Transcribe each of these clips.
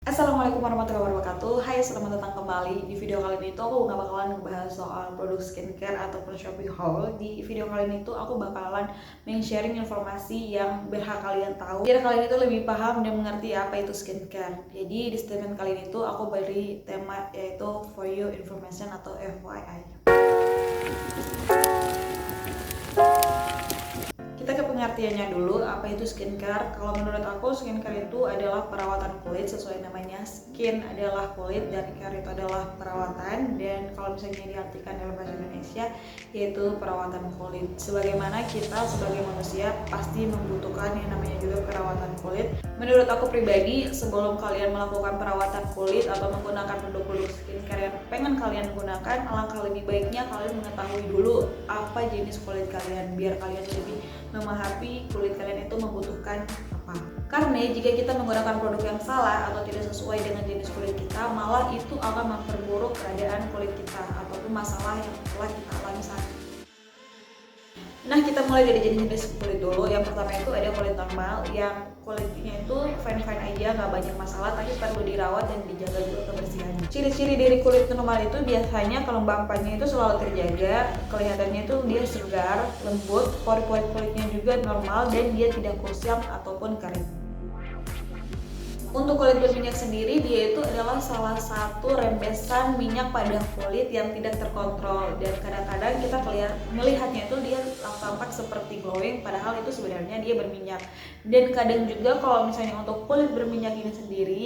Assalamualaikum warahmatullahi wabarakatuh. Hai, selamat datang kembali. Di video kali ini tuh aku gak bakalan ngebahas soal produk skincare ataupun shopping haul. Di video kali ini tuh aku bakalan sharing informasi yang berhak kalian tahu biar kalian itu lebih paham dan mengerti apa itu skincare. Jadi di statement kali ini tuh aku beri tema yaitu for your information atau FYI. Kita ke pengertiannya dulu, apa itu skincare. Kalau menurut aku, skincare itu adalah perawatan kulit. Sesuai namanya, skin adalah kulit dan care itu adalah perawatan. Dan kalau misalnya diartikan dalam bahasa Indonesia, yaitu perawatan kulit. Sebagaimana kita sebagai manusia pasti membutuhkan yang namanya juga perawatan kulit. Menurut aku pribadi, sebelum kalian melakukan perawatan kulit atau menggunakan produk-produk skincare yang pengen kalian gunakan, alangkah lebih baiknya kalian mengetahui dulu apa jenis kulit kalian, biar kalian lebih memahami kulit kalian itu membutuhkan apa. Karena jika kita menggunakan produk yang salah atau tidak sesuai dengan jenis kulit kita, malah itu akan memperburuk keadaan kulit kita ataupun masalah yang telah kita alami saat ini. Nah, kita mulai dari jenis-jenis kulit dulu. Yang pertama itu ada kulit normal, yang kulitnya itu fine-fine aja, nggak banyak masalah, tapi perlu dirawat dan dijaga juga kebersihannya. Ciri-ciri dari kulit normal itu biasanya kelembapannya itu selalu terjaga, kelihatannya itu dia segar, lembut, pori-pori kulitnya juga normal, dan dia tidak kusam ataupun kering. Untuk kulit berminyak sendiri, dia itu adalah salah satu rembesan minyak pada kulit yang tidak terkontrol, dan kadang-kadang kita melihatnya itu dia tampak seperti glowing, padahal itu sebenarnya dia berminyak. Dan kadang juga kalau misalnya untuk kulit berminyak ini sendiri,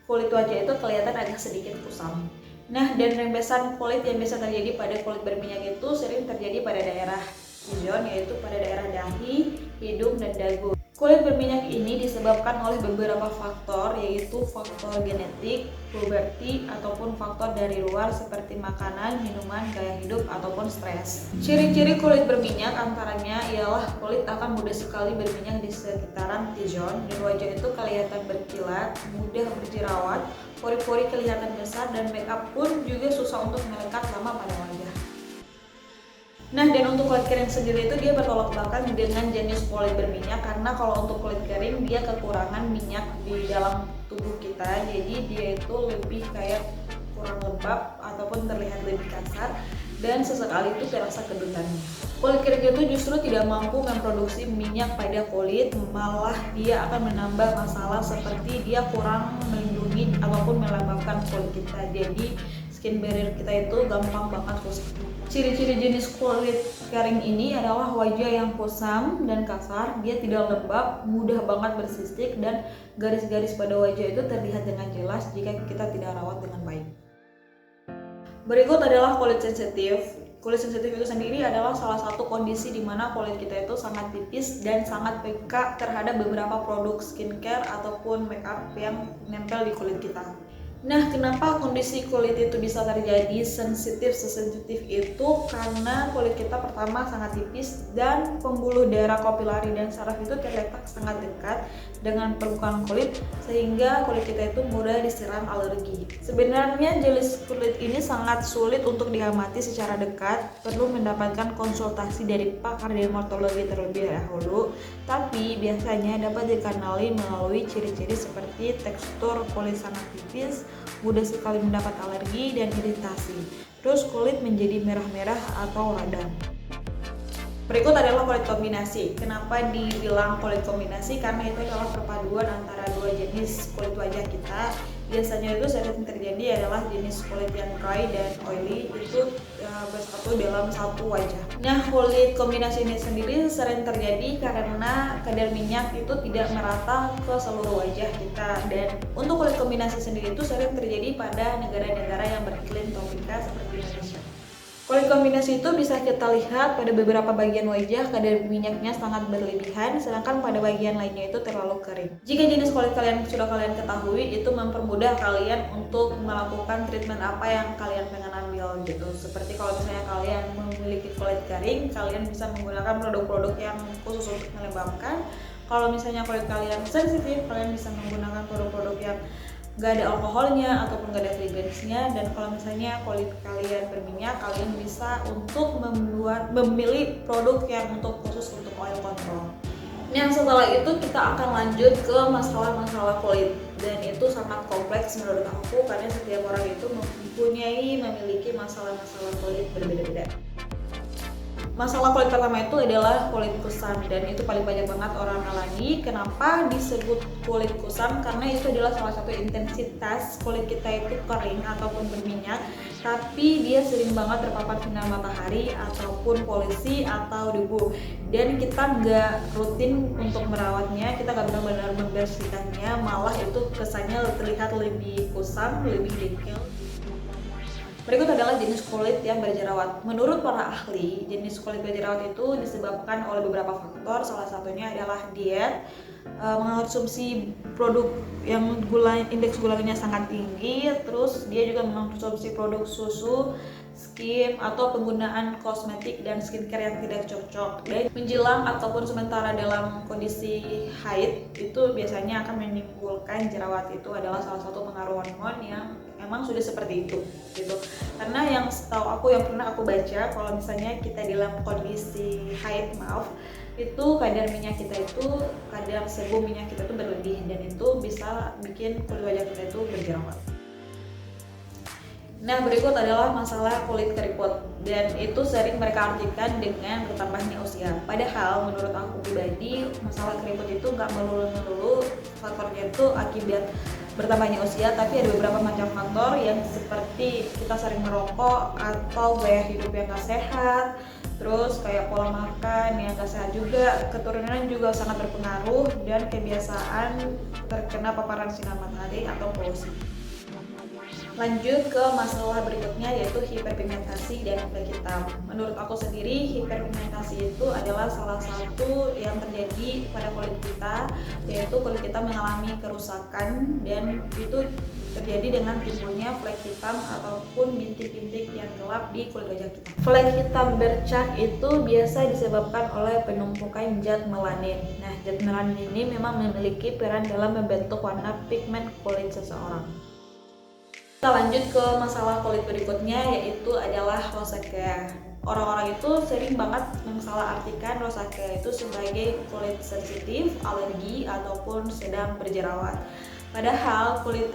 kulit wajah itu kelihatan agak sedikit kusam. Nah, dan rembesan kulit yang biasa terjadi pada kulit berminyak itu sering terjadi pada daerah T-zone, yaitu pada daerah dahi, hidung, dan dagu. Kulit berminyak ini disebabkan oleh beberapa faktor, yaitu faktor genetik, puberti, ataupun faktor dari luar seperti makanan, minuman, gaya hidup, ataupun stres. Ciri-ciri kulit berminyak antaranya ialah kulit akan mudah sekali berminyak di sekitaran T-zone, dan wajah itu kelihatan berkilat, mudah berjerawat, pori-pori kelihatan besar, dan makeup pun juga susah untuk melekat lama pada wajah. Nah, dan untuk kulit kering sendiri itu dia bertolak belakang dengan jenis kulit berminyak, karena kalau untuk kulit kering dia kekurangan minyak di dalam tubuh kita, jadi dia itu lebih kayak kurang lembab ataupun terlihat lebih kasar dan sesekali itu terasa kedutannya. Kulit kering itu justru tidak mampu memproduksi minyak pada kulit, malah dia akan menambah masalah seperti dia kurang melindungi ataupun melembabkan kulit kita, jadi skin barrier kita itu gampang banget rusak. Ciri-ciri jenis kulit kering ini adalah wajah yang kusam dan kasar, dia tidak lembab, mudah banget bersisik, dan garis-garis pada wajah itu terlihat dengan jelas jika kita tidak rawat dengan baik. Berikut adalah kulit sensitif. Kulit sensitif itu sendiri adalah salah satu kondisi di mana kulit kita itu sangat tipis dan sangat peka terhadap beberapa produk skincare ataupun makeup yang nempel di kulit kita. Nah, kenapa kondisi kulit itu bisa terjadi sesensitif itu? Karena kulit kita pertama sangat tipis dan pembuluh darah kapilari dan saraf itu terletak sangat dekat dengan permukaan kulit, sehingga kulit kita itu mudah diserang alergi. Sebenarnya jenis kulit ini sangat sulit untuk diamati secara dekat, perlu mendapatkan konsultasi dari pakar dermatologi terlebih dahulu, tapi biasanya dapat dikenali melalui ciri-ciri seperti tekstur kulit sangat tipis, mudah sekali mendapat alergi dan iritasi. Terus kulit menjadi merah-merah atau radang. Berikut adalah kulit kombinasi. Kenapa dibilang kulit kombinasi? Karena itu adalah perpaduan antara dua jenis kulit wajah kita. Biasanya itu sering terjadi adalah jenis kulit yang dry dan oily itu bersatu dalam satu wajah. Nah, kulit kombinasi ini sendiri sering terjadi karena kadar minyak itu tidak merata ke seluruh wajah kita. Dan untuk kulit kombinasi sendiri itu sering terjadi pada negara-negara yang beriklim tropika seperti Indonesia. Kulit kombinasi itu bisa kita lihat pada beberapa bagian wajah kadar minyaknya sangat berlebihan, sedangkan pada bagian lainnya itu terlalu kering. Jika jenis kulit kalian sudah kalian ketahui, itu mempermudah kalian untuk melakukan treatment apa yang kalian pengen ambil gitu. Seperti kalau misalnya kalian memiliki kulit kering, kalian bisa menggunakan produk-produk yang khusus untuk melembabkan. Kalau misalnya kulit kalian sensitif, kalian bisa menggunakan produk-produk yang gak ada alkoholnya ataupun gak ada fragrance-nya. Dan kalau misalnya kulit kalian berminyak, kalian bisa untuk memilih produk yang khusus untuk oil control. Yang setelah itu kita akan lanjut ke masalah-masalah kulit. dan itu sangat kompleks menurut aku karena setiap orang itu memiliki masalah-masalah kulit berbeda-beda. Masalah kulit pertama itu adalah kulit kusam, dan itu paling banyak banget orang alami. Kenapa disebut kulit kusam? Karena itu adalah salah satu intensitas kulit kita itu kering ataupun berminyak, tapi dia sering banget terpapar sinar matahari ataupun polusi atau debu, dan kita nggak rutin untuk merawatnya, kita nggak benar-benar membersihkannya, malah itu kesannya terlihat lebih kusam, lebih detail. Berikut adalah jenis kulit yang berjerawat. Menurut para ahli, jenis kulit berjerawat itu disebabkan oleh beberapa faktor. Salah satunya adalah diet, mengonsumsi produk yang indeks gulanya sangat tinggi, terus dia juga mengonsumsi produk susu, skin, atau penggunaan kosmetik dan skincare yang tidak cocok. Dan menjelang ataupun sementara dalam kondisi haid itu biasanya akan menimbulkan jerawat. Itu adalah salah satu pengaruh hormon yang emang sudah seperti itu gitu. Karena yang setahu aku, yang pernah aku baca, kalau misalnya kita dalam kondisi haid itu kadar minyak kita itu, kadar sebum minyak kita itu berlebih, dan itu bisa bikin kulit wajah kita itu berjerawat. Nah, berikut adalah masalah kulit keriput, dan itu sering mereka artikan dengan bertambahnya usia. Padahal menurut aku pribadi, masalah keriput itu nggak melulu faktornya itu akibat bertambahnya usia, tapi ada beberapa macam faktor yang seperti kita sering merokok atau gaya hidup yang nggak sehat, terus kayak pola makan yang nggak sehat juga, keturunan juga sangat berpengaruh, dan kebiasaan terkena paparan sinar matahari atau polusi. Lanjut ke masalah berikutnya, yaitu hiperpigmentasi dan flek hitam. Menurut aku sendiri, hiperpigmentasi itu adalah salah satu yang terjadi pada kulit kita, yaitu kulit kita mengalami kerusakan, dan itu terjadi dengan timbulnya flek hitam ataupun bintik-bintik yang gelap di kulit wajah kita. Flek hitam bercak itu biasa disebabkan oleh penumpukan zat melanin. Nah, zat melanin ini memang memiliki peran dalam membentuk warna pigmen kulit seseorang. Kita lanjut ke masalah kulit berikutnya, yaitu adalah rosacea. Orang-orang itu sering banget mensalahartikan rosacea itu sebagai kulit sensitif, alergi, ataupun sedang berjerawat. Padahal kulit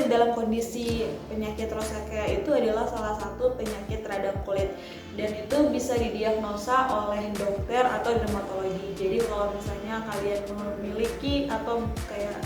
dalam kondisi penyakit rosacea itu adalah salah satu penyakit radang kulit, dan itu bisa didiagnosa oleh dokter atau dermatologi. Jadi kalau misalnya kalian memiliki atau kayak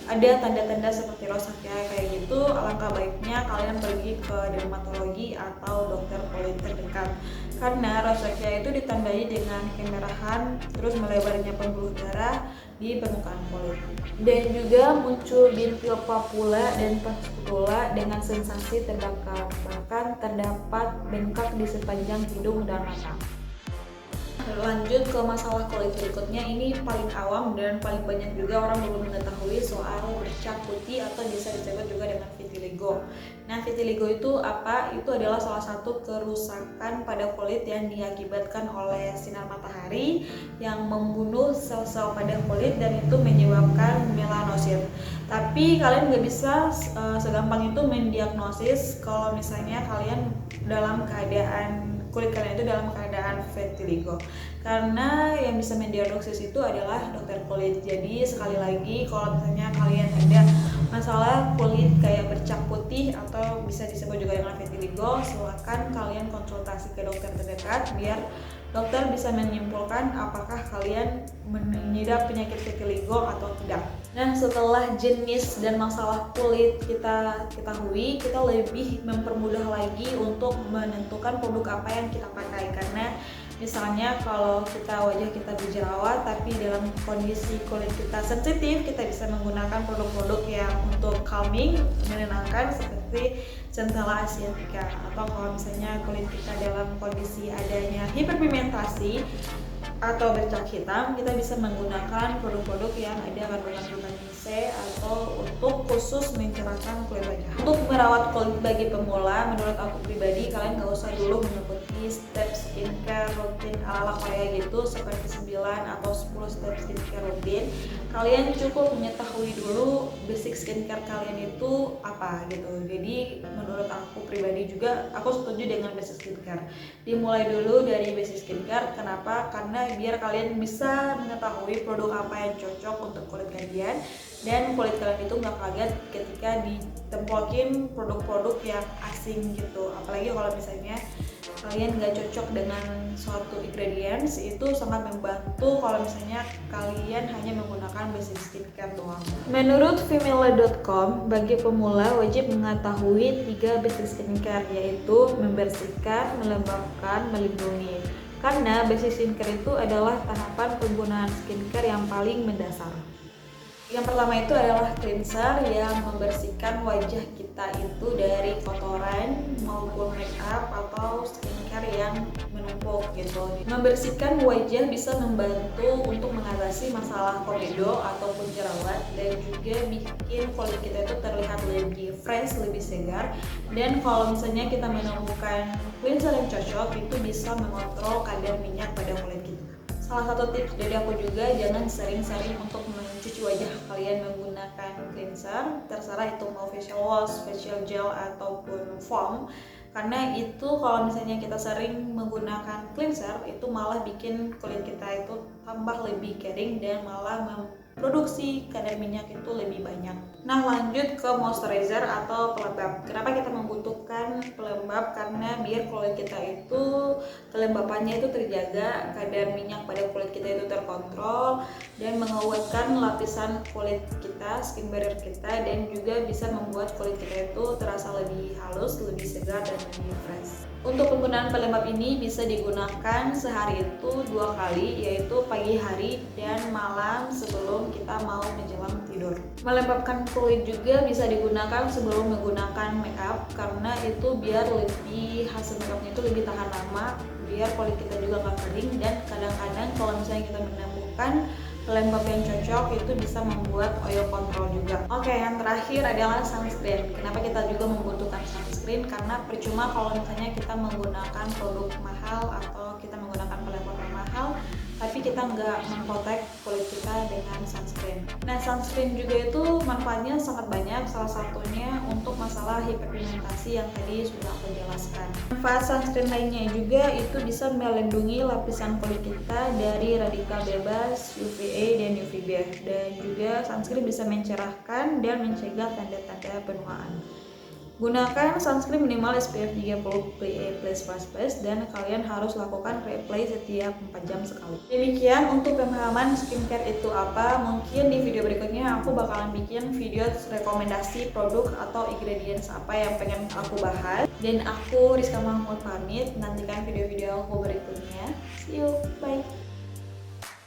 ada tanda-tanda seperti rosacea kayak gitu, alangkah baiknya kalian pergi ke dermatologi atau dokter kulit terdekat, karena rosacea itu ditandai dengan kemerahan, terus melebarnya pembuluh darah di permukaan kulit, dan juga muncul bintil papula dan pustular dengan sensasi terbakar, bahkan terdapat bengkak di sepanjang hidung dan mata. Lanjut ke masalah kulit berikutnya, ini paling awam dan paling banyak juga orang belum mengetahui soal bercak putih atau bisa disebut juga dengan vitiligo. Nah, vitiligo itu apa? Itu adalah salah satu kerusakan pada kulit yang diakibatkan oleh sinar matahari yang membunuh sel-sel pada kulit, dan itu menyebabkan melanosit. Tapi kalian nggak bisa segampang itu mendiagnosis kalau misalnya kalian dalam keadaan kulit kalian itu dalam keadaan vitiligo, karena yang bisa mendiagnosis itu adalah dokter kulit. Jadi sekali lagi, kalau misalnya kalian ada masalah kulit kayak bercak putih atau bisa disebut juga dengan vitiligo, silakan kalian konsultasi ke dokter terdekat biar dokter bisa menyimpulkan apakah kalian mengidap penyakit vitiligo atau tidak. Nah, setelah jenis dan masalah kulit kita ketahui, kita lebih mempermudah lagi untuk menentukan produk apa yang kita pakai. Karena misalnya kalau wajah kita berjerawat tapi dalam kondisi kulit kita sensitif, kita bisa menggunakan produk-produk yang untuk calming, menenangkan, seperti Centella asiatica. Atau kalau misalnya kulit kita dalam kondisi adanya hiperpigmentasi atau bercak hitam, kita bisa menggunakan produk-produk yang ada kandungan vitamin C atau untuk khusus mencerahkan kulit wajah. Untuk merawat kulit bagi pemula, menurut aku pribadi kalian gak usah dulu mengikuti step skincare rutin ala Korea gitu, seperti 9 atau 10 step skincare rutin. Kalian cukup mengetahui dulu basic skincare kalian itu apa gitu. Jadi menurut aku pribadi juga, aku setuju dengan basic skincare. Dimulai dulu dari basic skincare. Kenapa? Karena biar kalian bisa mengetahui produk apa yang cocok untuk kulit kalian, dan kulit kalian itu nggak kaget ketika ditempelin produk-produk yang asing gitu. Apalagi kalau misalnya kalian nggak cocok dengan suatu ingredients, itu sangat membantu kalau misalnya kalian hanya menggunakan basic skincare doang. Menurut female.com, bagi pemula wajib mengetahui 3 basic skincare, yaitu membersihkan, melembabkan, melindungi. Karena basic skincare itu adalah tahapan penggunaan skincare yang paling mendasar. Yang pertama itu adalah cleanser yang membersihkan wajah kita itu dari kotoran maupun make up atau skincare yang menumpuk gitu. Membersihkan wajah bisa membantu untuk mengatasi masalah komedo ataupun jerawat, dan juga bikin kulit kita itu terlihat lebih fresh, lebih segar. Dan kalau misalnya kita menemukan cleanser yang cocok, itu bisa mengontrol kadar minyak pada kulit kita. Salah satu tips dari aku juga, jangan sering-sering untuk mencuci wajah kalian menggunakan cleanser, terserah itu mau facial wash, facial gel ataupun foam. Karena itu kalau misalnya kita sering menggunakan cleanser, itu malah bikin kulit kita itu tambah lebih kering dan malah memproduksi kadar minyak itu lebih banyak. Nah, lanjut ke moisturizer atau pelembab. Kenapa kita membutuhkan pelembab? Karena biar kulit kita itu kelembapannya itu terjaga, kadar minyak pada kulit kita itu terkontrol, dan menguatkan lapisan kulit kita, skin barrier kita, dan juga bisa membuat kulit kita itu terasa lebih halus, lebih segar, dan lebih fresh. Untuk penggunaan pelembab ini bisa digunakan sehari itu 2 kali, yaitu pagi hari dan malam sebelum kita mau menjelang tidur. Melembabkan kulit juga bisa digunakan sebelum menggunakan makeup, karena itu biar lebih hasil makeupnya itu lebih tahan lama, biar kulit kita juga nggak kering. Dan kadang-kadang kalau misalnya kita menemukan pelembab yang cocok, itu bisa membuat oil control juga. Oke, yang terakhir adalah sunscreen. Kenapa kita juga membutuhkan sunscreen? Karena percuma kalau misalnya kita menggunakan produk mahal atau kita menggunakan pelembab yang mahal, tapi kita nggak memprotek kulit kita dengan sunscreen. Nah, sunscreen juga itu manfaatnya sangat banyak. Salah satunya untuk masalah hiperpigmentasi yang tadi sudah aku jelaskan. Manfaat sunscreen lainnya juga itu bisa melindungi lapisan kulit kita dari radikal bebas, UVA dan UVB. Dan juga sunscreen bisa mencerahkan dan mencegah tanda-tanda penuaan. Gunakan sunscreen minimal SPF 30 PA+++, dan kalian harus lakukan reapply setiap 4 jam sekali. Demikian untuk pemahaman skincare itu apa. Mungkin di video berikutnya aku bakalan bikin video rekomendasi produk atau ingredients apa yang pengen aku bahas. Dan aku Rizka Mahmud pamit, nantikan video-video aku berikutnya. See you, bye.